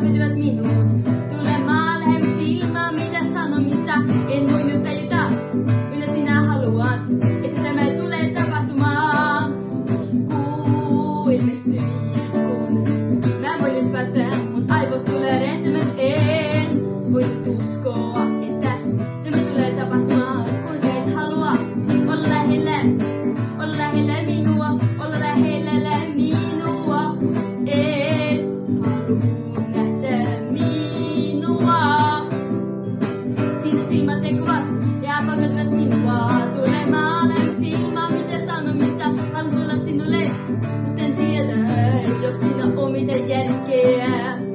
pakotivat minut tulemaan lähemmäs ilmaa, mitä sanomista en voinut tajuta. Mitä sinä haluat, että tämä tulee tapahtumaan? Kuu ilmestyi, kun mä voin nyt päättää, mun aivot tulee rehtämään. En voinut uskoa, että tämä tulee tapahtumaan, kun sä et halua olla lähellä minua, olla lähellä minua. Et halua nähdä minua. Sinun silmät tekuvat ja pakotivat minua tulemaan lähemmäs ilmaa, mitä sanomista haluan tulla sinulle, mutta en tiedä, jos siinä on mitään järkeä.